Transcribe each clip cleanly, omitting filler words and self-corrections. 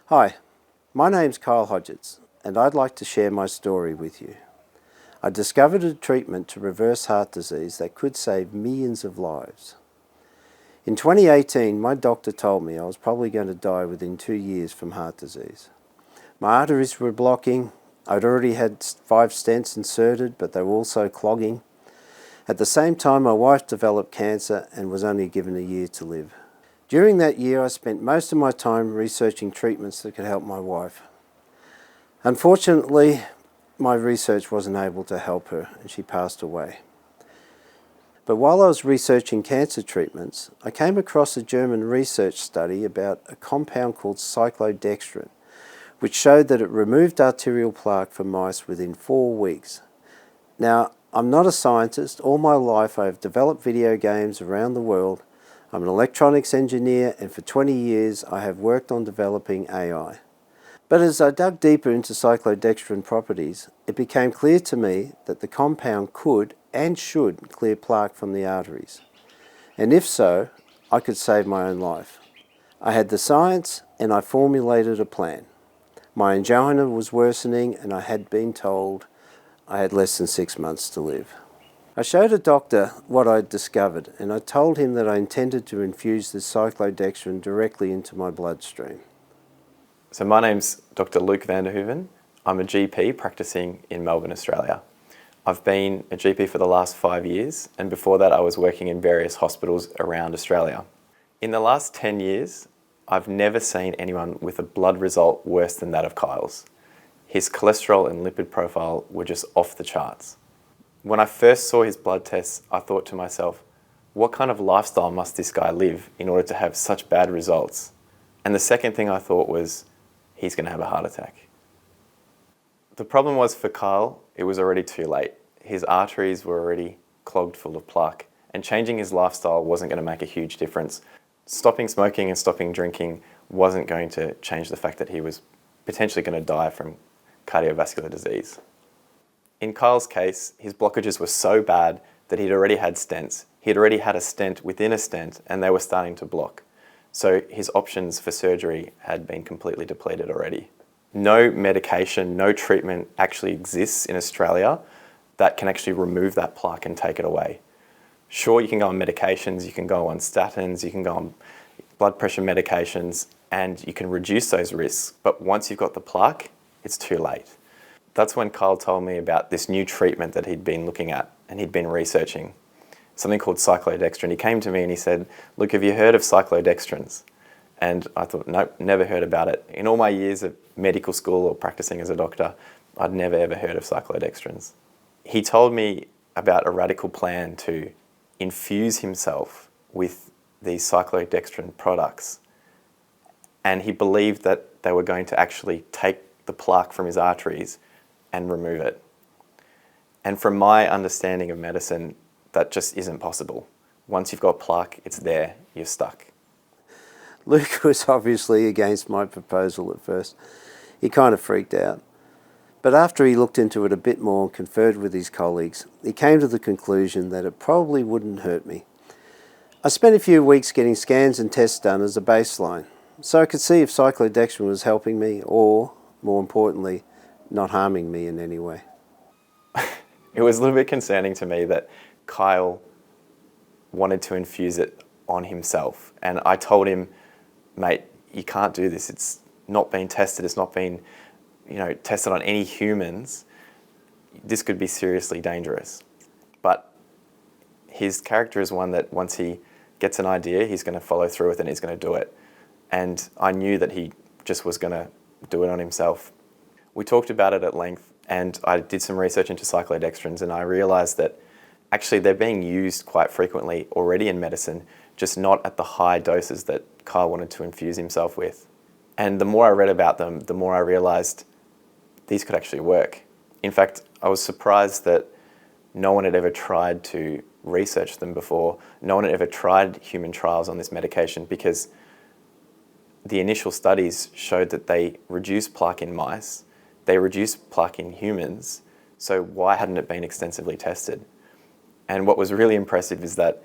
Hi, my name's Kyle Hodgetts, and I'd like to share my story with you. I discovered a treatment to reverse heart disease that could save millions of lives. In 2018, my doctor told me I was probably going to die within 2 years from heart disease. My arteries were blocking. I'd already had 5 stents inserted, but they were also clogging. At the same time, my wife developed cancer and was only given a year to live. During that year, I spent most of my time researching treatments that could help my wife. Unfortunately, my research wasn't able to help her, and she passed away. But while I was researching cancer treatments, I came across a German research study about a compound called cyclodextrin, which showed that it removed arterial plaque from mice within 4 weeks. Now, I'm not a scientist. All my life I have developed video games around the world. I'm an electronics engineer, and for 20 years I have worked on developing AI. But as I dug deeper into cyclodextrin properties, it became clear to me that the compound could and should clear plaque from the arteries. And if so, I could save my own life. I had the science, and I formulated a plan. My angina was worsening, and I had been told I had less than 6 months to live. I showed a doctor what I'd discovered, and I told him that I intended to infuse this cyclodextrin directly into my bloodstream. So my name's Dr. Luke Vanderhoeven. I'm a GP practicing in Melbourne, Australia. I've been a GP for the last 5 years, and before that I was working in various hospitals around Australia. In the last 10 years, I've never seen anyone with a blood result worse than that of Kyle's. His cholesterol and lipid profile were just off the charts. When I first saw his blood tests, I thought to myself, what kind of lifestyle must this guy live in order to have such bad results? And the second thing I thought was, he's going to have a heart attack. The problem was for Kyle, it was already too late. His arteries were already clogged full of plaque, and changing his lifestyle wasn't going to make a huge difference. Stopping smoking and stopping drinking wasn't going to change the fact that he was potentially going to die from cardiovascular disease. In Kyle's case, his blockages were so bad that he'd already had stents. He'd already had a stent within a stent, and they were starting to block. So his options for surgery had been completely depleted already. No medication, no treatment actually exists in Australia that can actually remove that plaque and take it away. Sure, you can go on medications, you can go on statins, you can go on blood pressure medications, and you can reduce those risks. But once you've got the plaque, it's too late. That's when Kyle told me about this new treatment that he'd been looking at and he'd been researching, something called cyclodextrin. He came to me and he said, "Look, have you heard of cyclodextrins?" And I thought, nope, never heard about it. In all my years of medical school or practicing as a doctor, I'd never ever heard of cyclodextrins. He told me about a radical plan to infuse himself with these cyclodextrin products. And he believed that they were going to actually take the plaque from his arteries and remove it. And from my understanding of medicine, that just isn't possible. Once you've got plaque, it's there, you're stuck. Luke was obviously against my proposal at first. He kind of freaked out. But after he looked into it a bit more and conferred with his colleagues, he came to the conclusion that it probably wouldn't hurt me. I spent a few weeks getting scans and tests done as a baseline, so I could see if cyclodextrin was helping me or, more importantly, not harming me in any way. It was a little bit concerning to me that Kyle wanted to infuse it on himself. And I told him, mate, you can't do this. It's not been tested. It's not been, tested on any humans. This could be seriously dangerous. But his character is one that once he gets an idea, he's going to follow through with it and he's going to do it. And I knew that he just was going to do it on himself. We talked about it at length, and I did some research into cyclodextrins, and I realized that actually they're being used quite frequently already in medicine, just not at the high doses that Kyle wanted to infuse himself with. And the more I read about them, the more I realized these could actually work. In fact, I was surprised that no one had ever tried to research them before. No one had ever tried human trials on this medication because the initial studies showed that they reduce plaque in mice, they reduce plaque in humans, so why hadn't it been extensively tested? And what was really impressive is that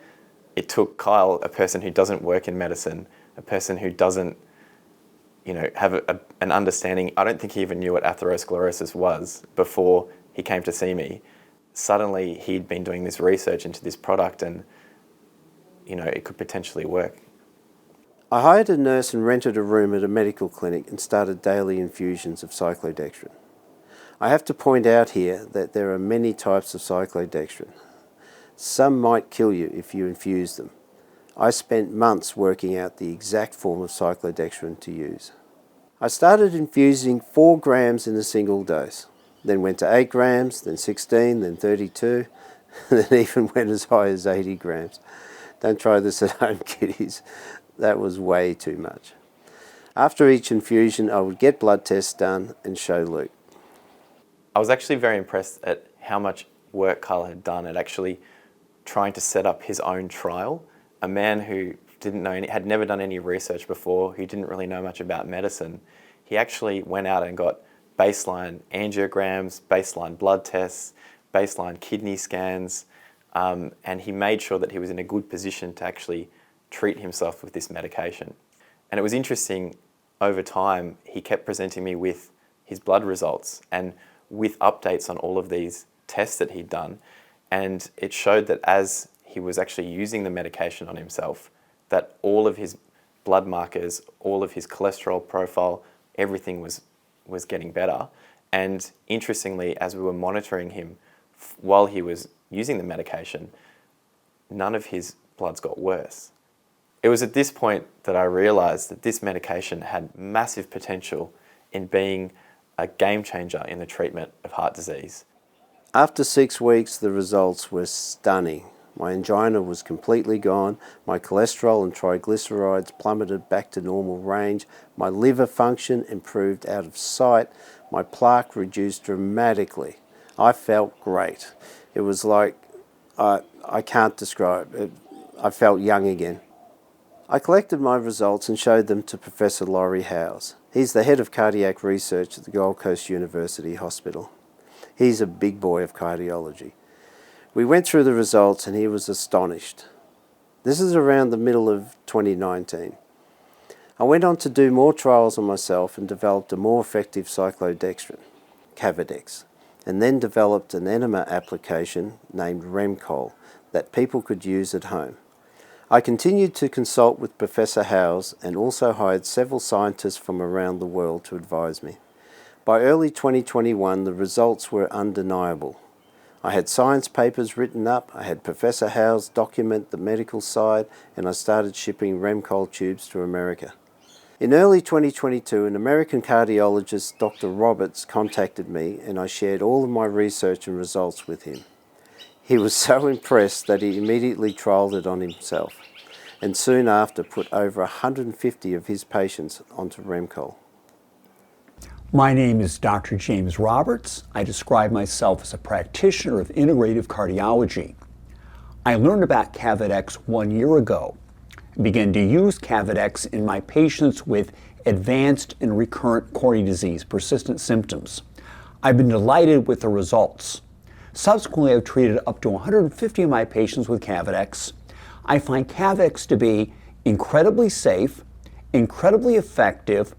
it took Kyle, a person who doesn't work in medicine, a person who doesn't have an understanding. I don't think he even knew what atherosclerosis was before he came to see me. Suddenly he'd been doing this research into this product and, it could potentially work. I hired a nurse and rented a room at a medical clinic and started daily infusions of cyclodextrin. I have to point out here that there are many types of cyclodextrin. Some might kill you if you infuse them. I spent months working out the exact form of cyclodextrin to use. I started infusing 4 grams in a single dose, then went to 8 grams, then 16, then 32, then even went as high as 80 grams. Don't try this at home, kiddies. That was way too much. After each infusion, I would get blood tests done and show Luke. I was actually very impressed at how much work Carl had done at actually trying to set up his own trial. A man who had never done any research before, who didn't really know much about medicine, he actually went out and got baseline angiograms, baseline blood tests, baseline kidney scans, and he made sure that he was in a good position to actually treat himself with this medication. And it was interesting, over time, he kept presenting me with his blood results and with updates on all of these tests that he'd done. And it showed that as he was actually using the medication on himself, that all of his blood markers, all of his cholesterol profile, everything was getting better. And interestingly, as we were monitoring him while he was using the medication, none of his bloods got worse. It was at this point that I realized that this medication had massive potential in being a game changer in the treatment of heart disease. After 6 weeks, the results were stunning. My angina was completely gone, my cholesterol and triglycerides plummeted back to normal range, my liver function improved out of sight, my plaque reduced dramatically. I felt great. It was like, I can't describe it. I felt young again. I collected my results and showed them to Professor Laurie Howes. He's the head of cardiac research at the Gold Coast University Hospital. He's a big boy of cardiology. We went through the results and he was astonished. This is around the middle of 2019. I went on to do more trials on myself and developed a more effective cyclodextrin, Cavadex, and then developed an enema application named Remcol that people could use at home. I continued to consult with Professor Howes and also hired several scientists from around the world to advise me. By early 2021, the results were undeniable. I had science papers written up, I had Professor Howes document the medical side, and I started shipping Remcol tubes to America. In early 2022, an American cardiologist, Dr. Roberts, contacted me and I shared all of my research and results with him. He was so impressed that he immediately trialled it on himself and soon after put over 150 of his patients onto Remcol. My name is Dr. James Roberts. I describe myself as a practitioner of integrative cardiology. I learned about Cavadex 1 year ago and began to use Cavadex in my patients with advanced and recurrent coronary disease, persistent symptoms. I've been delighted with the results. Subsequently, I've treated up to 150 of my patients with Cavadex. I find Cavadex to be incredibly safe, incredibly effective,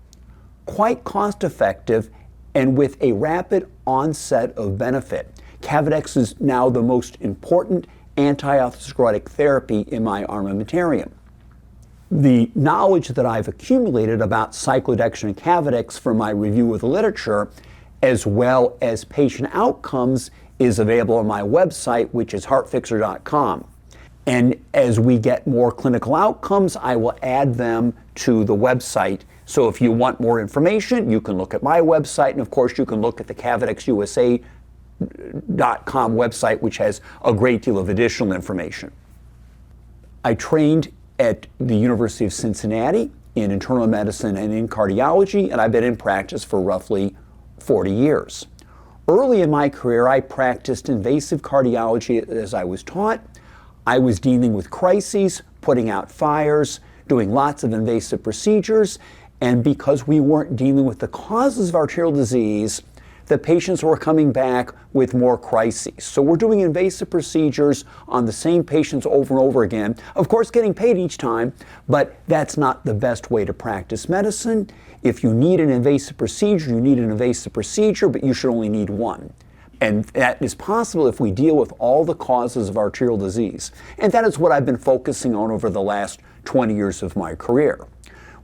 quite cost-effective, and with a rapid onset of benefit. Cavadex is now the most important anti-atherosclerotic therapy in my armamentarium. The knowledge that I've accumulated about cyclodextrin and Cavadex from my review of the literature, as well as patient outcomes, is available on my website, which is heartfixer.com. And as we get more clinical outcomes, I will add them to the website. So if you want more information, you can look at my website, and of course you can look at the CavadexUSA.com website, which has a great deal of additional information. I trained at the University of Cincinnati in internal medicine and in cardiology, and I've been in practice for roughly 40 years. Early in my career, I practiced invasive cardiology as I was taught. I was dealing with crises, putting out fires, doing lots of invasive procedures, and because we weren't dealing with the causes of arterial disease, the patients were coming back with more crises. So we're doing invasive procedures on the same patients over and over again, of course getting paid each time, but that's not the best way to practice medicine. If you need an invasive procedure, you need an invasive procedure, but you should only need one. And that is possible if we deal with all the causes of arterial disease. And that is what I've been focusing on over the last 20 years of my career.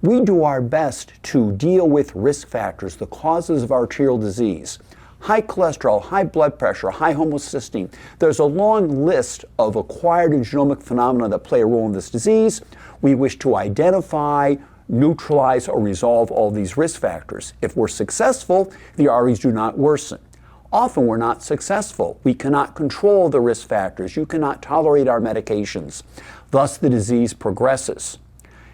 We do our best to deal with risk factors, the causes of arterial disease. High cholesterol, high blood pressure, high homocysteine. There's a long list of acquired and genomic phenomena that play a role in this disease. We wish to identify, neutralize, or resolve all these risk factors. If we're successful, the arteries do not worsen. Often we're not successful. We cannot control the risk factors. You cannot tolerate our medications. Thus, the disease progresses.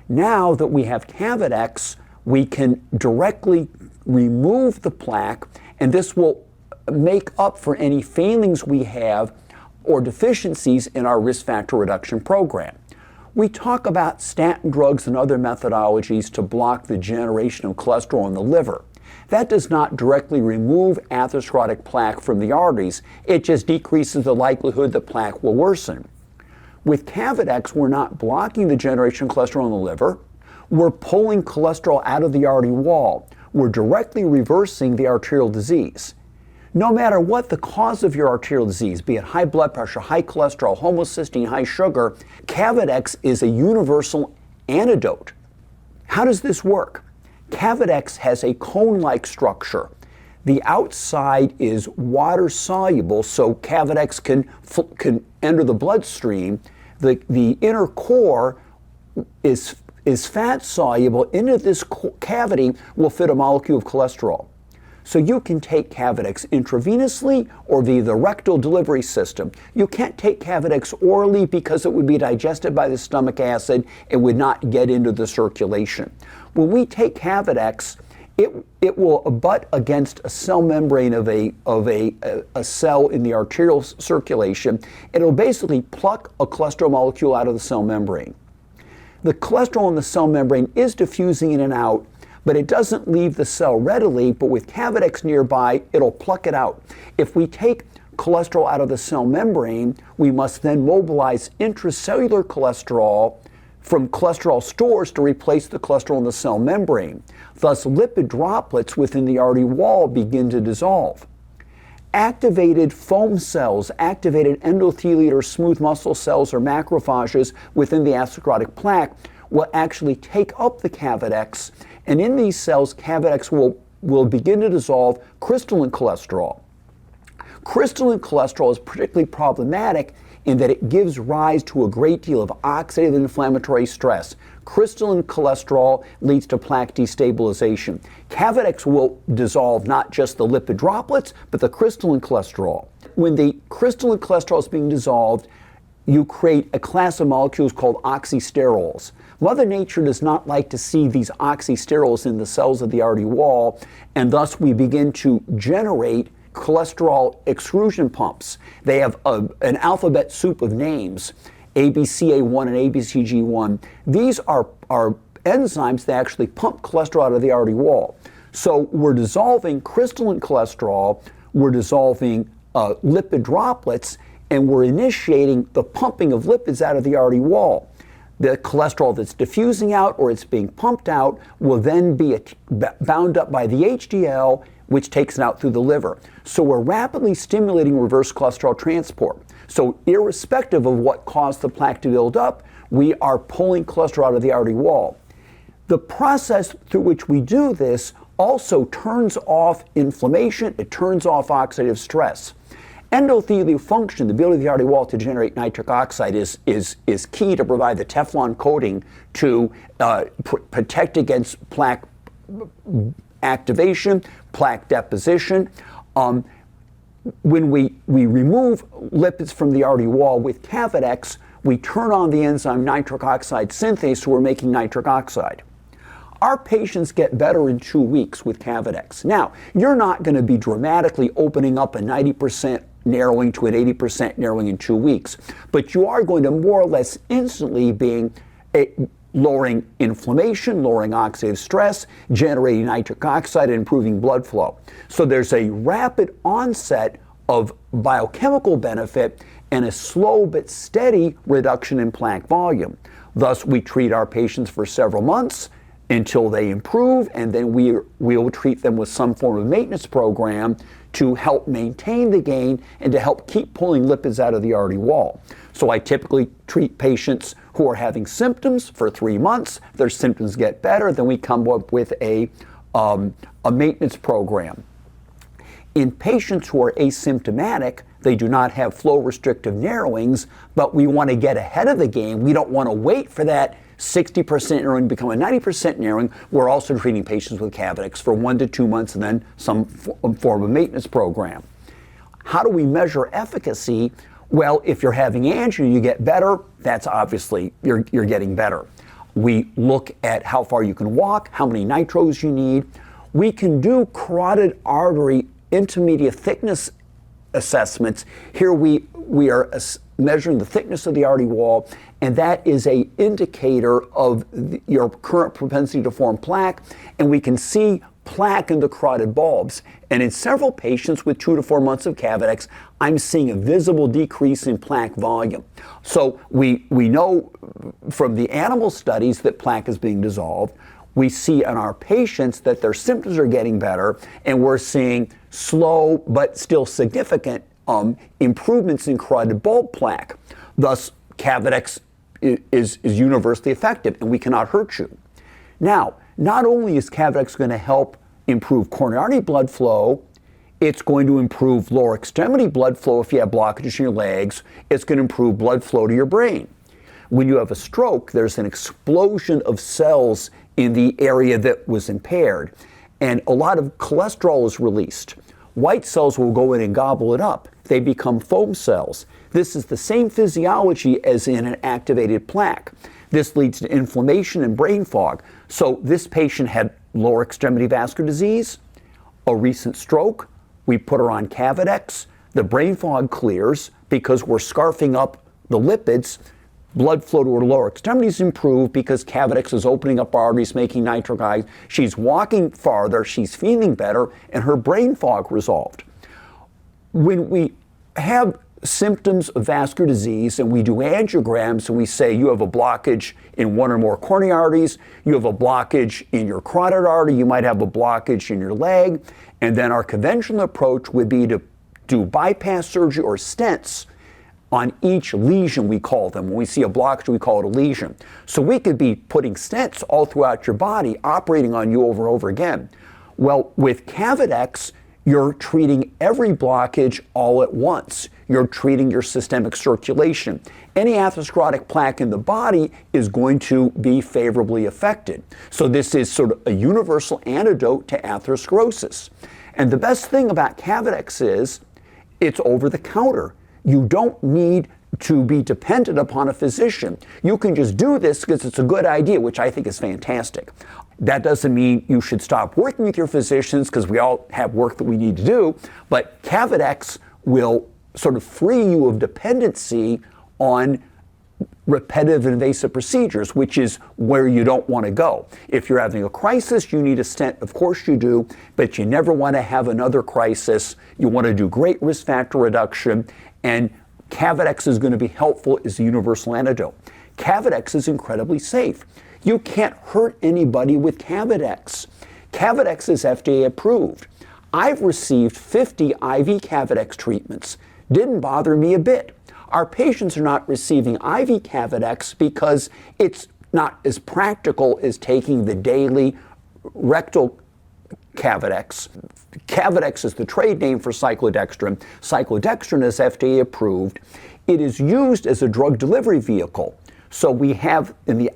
Now that we have Cavadex, we can directly remove the plaque, and this will make up for any failings we have or deficiencies in our risk factor reduction program. We talk about statin drugs and other methodologies to block the generation of cholesterol in the liver. That does not directly remove atherosclerotic plaque from the arteries. It just decreases the likelihood that plaque will worsen. With Cavadex, we're not blocking the generation of cholesterol in the liver. We're pulling cholesterol out of the artery wall. We're directly reversing the arterial disease. No matter what the cause of your arterial disease, be it high blood pressure, high cholesterol, homocysteine, high sugar, Cavadex is a universal antidote. How does this work? Cavadex has a cone-like structure. The outside is water-soluble, so Cavadex can enter the bloodstream. The inner core is fat-soluble. Into this cavity will fit a molecule of cholesterol. So you can take Cavadex intravenously or via the rectal delivery system. You can't take Cavadex orally because it would be digested by the stomach acid. It would not get into the circulation. When we take Cavadex, it will abut against a cell membrane of a cell in the arterial circulation. It'll basically pluck a cholesterol molecule out of the cell membrane. The cholesterol in the cell membrane is diffusing in and out, but it doesn't leave the cell readily, but with Cavadex nearby, it'll pluck it out. If we take cholesterol out of the cell membrane, we must then mobilize intracellular cholesterol from cholesterol stores to replace the cholesterol in the cell membrane. Thus, lipid droplets within the artery wall begin to dissolve. Activated foam cells, activated endothelial or smooth muscle cells or macrophages within the atherosclerotic plaque will actually take up the Cavadex, and in these cells, Cavadex will begin to dissolve crystalline cholesterol. Crystalline cholesterol is particularly problematic in that it gives rise to a great deal of oxidative inflammatory stress. Crystalline cholesterol leads to plaque destabilization. Cavadex will dissolve not just the lipid droplets, but the crystalline cholesterol. When the crystalline cholesterol is being dissolved, you create a class of molecules called oxysterols. Mother Nature does not like to see these oxysterols in the cells of the artery wall, and thus we begin to generate cholesterol extrusion pumps. They have an alphabet soup of names, ABCA1 and ABCG1. These are enzymes that actually pump cholesterol out of the artery wall. So we're dissolving crystalline cholesterol, we're dissolving lipid droplets, and we're initiating the pumping of lipids out of the artery wall. The cholesterol that's diffusing out or it's being pumped out will then be bound up by the HDL, which takes it out through the liver. So we're rapidly stimulating reverse cholesterol transport. So irrespective of what caused the plaque to build up, we are pulling cholesterol out of the artery wall. The process through which we do this also turns off inflammation, it turns off oxidative stress. Endothelial function, the ability of the artery wall to generate nitric oxide, is key to provide the Teflon coating to protect against plaque activation, plaque deposition. When we remove lipids from the artery wall with Cavadex, we turn on the enzyme nitric oxide synthase, so we're making nitric oxide. Our patients get better in 2 weeks with Cavadex. Now, you're not going to be dramatically opening up a 90% narrowing to an 80% narrowing in 2 weeks, but you are going to more or less instantly lowering inflammation, lowering oxidative stress, generating nitric oxide, and improving blood flow. So there's a rapid onset of biochemical benefit and a slow but steady reduction in plaque volume. Thus, we treat our patients for several months, until they improve, and then we will treat them with some form of maintenance program to help maintain the gain and to help keep pulling lipids out of the artery wall. So I typically treat patients who are having symptoms for 3 months. Their symptoms get better, then we come up with a maintenance program. In patients who are asymptomatic, they do not have flow restrictive narrowings, but we want to get ahead of the game. We don't want to wait for that 60% narrowing to become a 90% narrowing. We're also treating patients with Cavadex for 1 to 2 months and then some form of maintenance program. How do we measure efficacy? Well, if you're having angina, you get better. That's obviously, you're getting better. We look at how far you can walk, how many nitros you need. We can do carotid artery intermediate thickness assessments. Here we are measuring the thickness of the artery wall, and that is an indicator of your current propensity to form plaque, and we can see plaque in the carotid bulbs. And in several patients with 2 to 4 months of Cavadex, I'm seeing a visible decrease in plaque volume. So we know from the animal studies that plaque is being dissolved. We see in our patients that their symptoms are getting better, and we're seeing slow but still significant improvements in carotid bulb plaque. Thus, Cavadex is universally effective, and we cannot hurt you. Now, not only is Cavadex going to help improve coronary artery blood flow, it's going to improve lower extremity blood flow if you have blockages in your legs. It's going to improve blood flow to your brain. When you have a stroke, there's an explosion of cells in the area that was impaired, and a lot of cholesterol is released. White cells will go in and gobble it up. They become foam cells. This is the same physiology as in an activated plaque. This leads to inflammation and brain fog. So this patient had lower extremity vascular disease, a recent stroke. We put her on Cavadex. The brain fog clears because we're scarfing up the lipids. Blood flow to her lower extremities improve because Cavadex is opening up arteries, making nitric oxide. She's walking farther, she's feeling better, and her brain fog resolved. When we have symptoms of vascular disease and we do angiograms and we say you have a blockage in one or more coronary arteries, you have a blockage in your carotid artery, you might have a blockage in your leg, and then our conventional approach would be to do bypass surgery or stents on each lesion, we call them. When we see a blockage, we call it a lesion. So we could be putting stents all throughout your body, operating on you over and over again. Well, with Cavadex, you're treating every blockage all at once. You're treating your systemic circulation. Any atherosclerotic plaque in the body is going to be favorably affected. So this is sort of a universal antidote to atherosclerosis. And the best thing about Cavadex is it's over the counter. You don't need to be dependent upon a physician. You can just do this because it's a good idea, which I think is fantastic. That doesn't mean you should stop working with your physicians because we all have work that we need to do, but Cavadex will sort of free you of dependency on repetitive invasive procedures, which is where you don't want to go. If you're having a crisis, you need a stent, of course you do, but you never want to have another crisis. You want to do great risk factor reduction, and Cavadex is going to be helpful as a universal antidote. Cavadex is incredibly safe. You can't hurt anybody with Cavadex. Cavadex is FDA approved. I've received 50 IV Cavadex treatments. Didn't bother me a bit. Our patients are not receiving IV Cavadex because it's not as practical as taking the daily rectal Cavadex. Cavadex is the trade name for cyclodextrin. Cyclodextrin is FDA approved. It is used as a drug delivery vehicle. So we have in the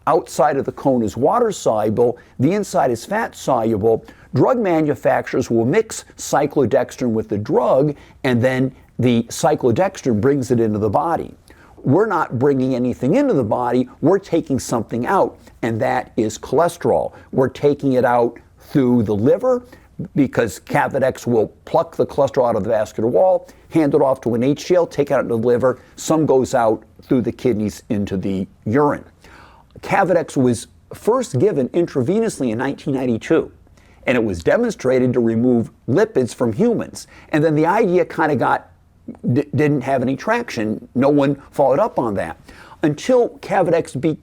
outside of the cone is water soluble, the inside is fat soluble. Drug manufacturers will mix cyclodextrin with the drug, and then the cyclodextrin brings it into the body. We're not bringing anything into the body, we're taking something out, and that is cholesterol. We're taking it out through the liver because Cavadex will pluck the cholesterol out of the vascular wall, hand it off to an HDL, take it out of the liver. Some goes out through the kidneys into the urine. Cavadex was first given intravenously in 1992, and it was demonstrated to remove lipids from humans. And then the idea kind of didn't have any traction. No one followed up on that until Cavadex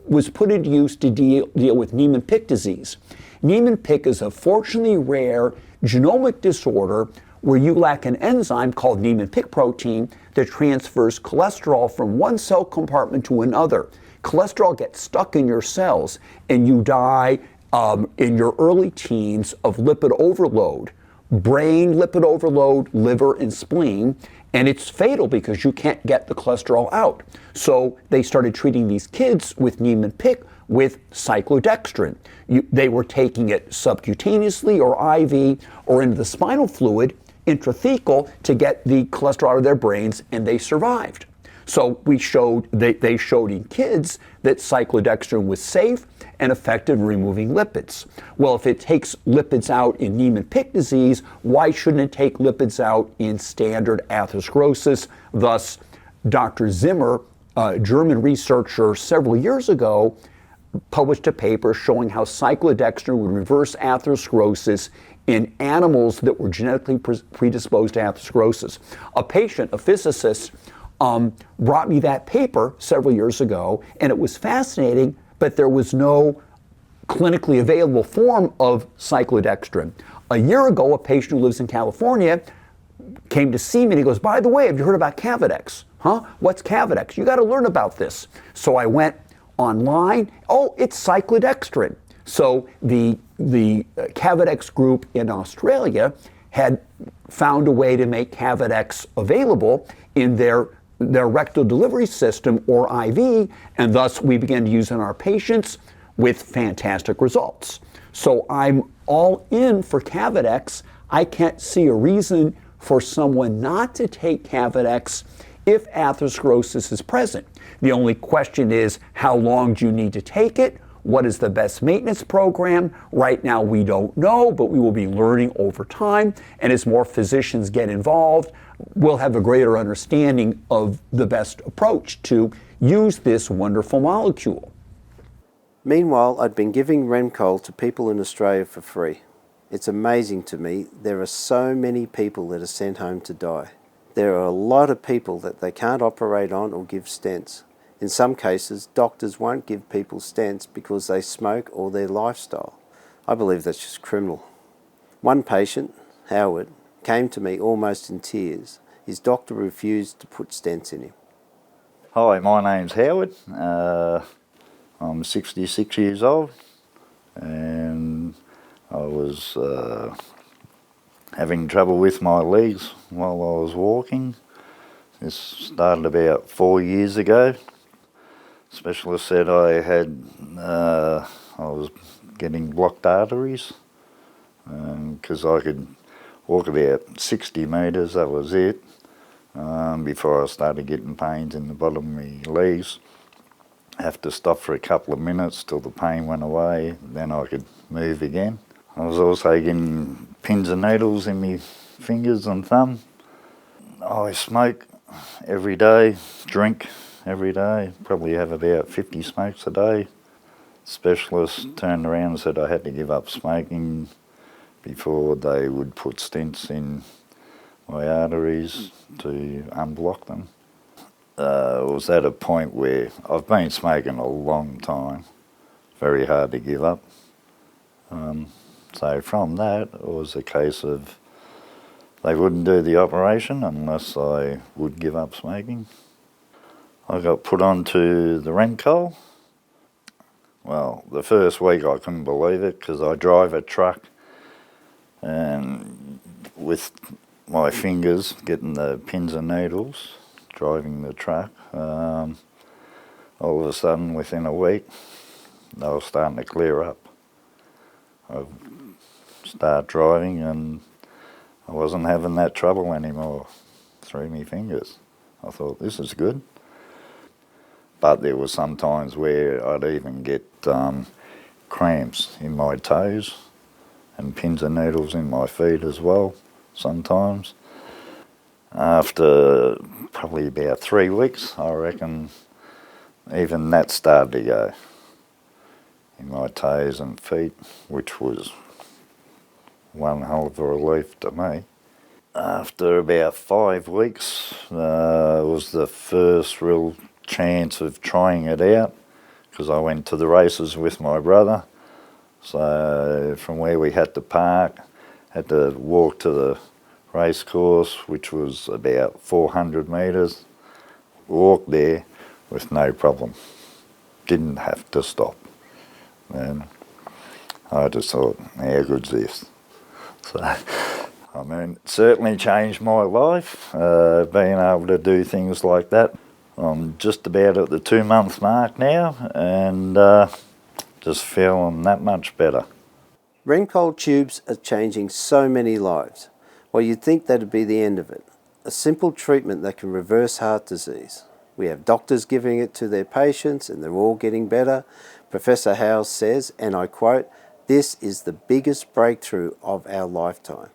was put into use to deal with Niemann-Pick disease. Niemann-Pick is a fortunately rare genomic disorder where you lack an enzyme called Niemann-Pick protein that transfers cholesterol from one cell compartment to another. Cholesterol gets stuck in your cells and you die in your early teens of lipid overload, brain lipid overload, liver and spleen, and it's fatal because you can't get the cholesterol out. So they started treating these kids with Niemann-Pick with cyclodextrin. They were taking it subcutaneously or IV or into the spinal fluid, intrathecal, to get the cholesterol out of their brains, and they survived. So they showed in kids that cyclodextrin was safe and effective in removing lipids. Well, if it takes lipids out in Niemann-Pick disease, why shouldn't it take lipids out in standard atherosclerosis? Thus, Dr. Zimmer, a German researcher several years ago, published a paper showing how cyclodextrin would reverse atherosclerosis in animals that were genetically predisposed to atherosclerosis. A patient, a physicist, brought me that paper several years ago, and it was fascinating, but there was no clinically available form of cyclodextrin. A year ago, a patient who lives in California came to see me and he goes, "By the way, have you heard about Cavadex?" "Huh? What's Cavadex?" "You got to learn about this." So I went online. "Oh, it's cyclodextrin." So the Cavadex group in Australia had found a way to make Cavadex available in their rectal delivery system or IV, and thus we began to use it in our patients with fantastic results. So I'm all in for Cavadex. I can't see a reason for someone not to take Cavadex if atherosclerosis is present. The only question is, how long do you need to take it? What is the best maintenance program? Right now we don't know, but we will be learning over time, and as more physicians get involved, we'll have a greater understanding of the best approach to use this wonderful molecule. Meanwhile, I'd been giving Remcol to people in Australia for free. It's amazing to me, there are so many people that are sent home to die. There are a lot of people that they can't operate on or give stents. In some cases, doctors won't give people stents because they smoke or their lifestyle. I believe that's just criminal. One patient, Howard, came to me almost in tears. His doctor refused to put stents in him. Hi, my name's Howard. I'm 66 years old, and I was having trouble with my legs while I was walking. This started about 4 years ago. Specialist said I was getting blocked arteries because I could walk about 60 metres, that was it, before I started getting pains in the bottom of my legs. I have to stop for a couple of minutes till the pain went away, then I could move again. I was also getting pins and needles in my fingers and thumb. I smoke every day, drink every day, probably have about 50 smokes a day. Specialist turned around and said I had to give up smoking before they would put stents in my arteries to unblock them. It was at a point where I've been smoking a long time, very hard to give up. So from that, it was a case of they wouldn't do the operation unless I would give up smoking. I got put onto the Remcol. Well, the first week I couldn't believe it because I drive a truck and with my fingers getting the pins and needles, driving the truck, all of a sudden within a week they were starting to clear up. I started driving and I wasn't having that trouble anymore through my fingers. I thought, this is good. But there were some times where I'd even get cramps in my toes and pins and needles in my feet as well sometimes. After probably about 3 weeks, I reckon even that started to go in my toes and feet, which was one hell of a relief to me. After about 5 weeks, was the first real chance of trying it out because I went to the races with my brother. So from where we had to park, had to walk to the race course, which was about 400 metres, walk there with no problem. Didn't have to stop. And I just thought, how good's this? So, I mean, it certainly changed my life, being able to do things like that. I'm just about at the 2-month mark now, and just feeling that much better. Remcold tubes are changing so many lives. Well, you'd think that'd be the end of it. A simple treatment that can reverse heart disease. We have doctors giving it to their patients and they're all getting better. Professor Howes says, and I quote, "This is the biggest breakthrough of our lifetime."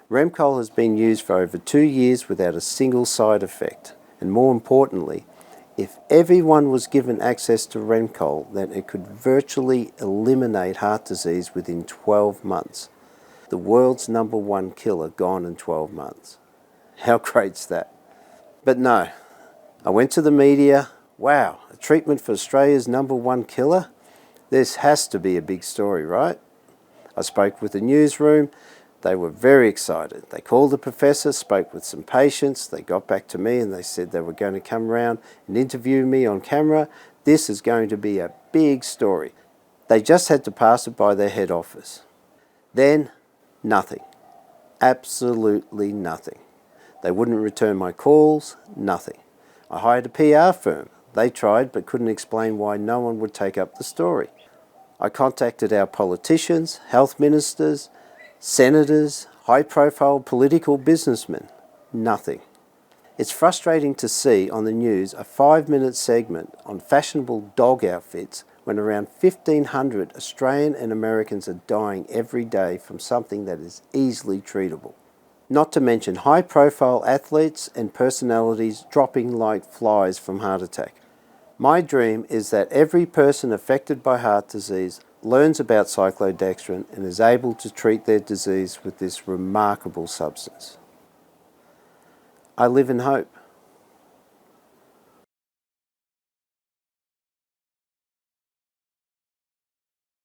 Remcold has been used for over 2 years without a single side effect. And more importantly, if everyone was given access to Remcold, then it could virtually eliminate heart disease within 12 months. The world's #1 killer gone in 12 months. How great's that? But no, I went to the media. Wow, a treatment for Australia's #1 killer? This has to be a big story, right? I spoke with the newsroom. They were very excited. They called the professor, spoke with some patients. They got back to me and they said they were going to come around and interview me on camera. This is going to be a big story. They just had to pass it by their head office. Then, nothing. Absolutely nothing. They wouldn't return my calls, nothing. I hired a PR firm. They tried but couldn't explain why no one would take up the story. I contacted our politicians, health ministers, senators, high-profile political businessmen. Nothing. It's frustrating to see on the news a 5-minute segment on fashionable dog outfits when around 1,500 Australian and Americans are dying every day from something that is easily treatable. Not to mention high-profile athletes and personalities dropping like flies from heart attack. My dream is that every person affected by heart disease learns about cyclodextrin and is able to treat their disease with this remarkable substance. I live in hope.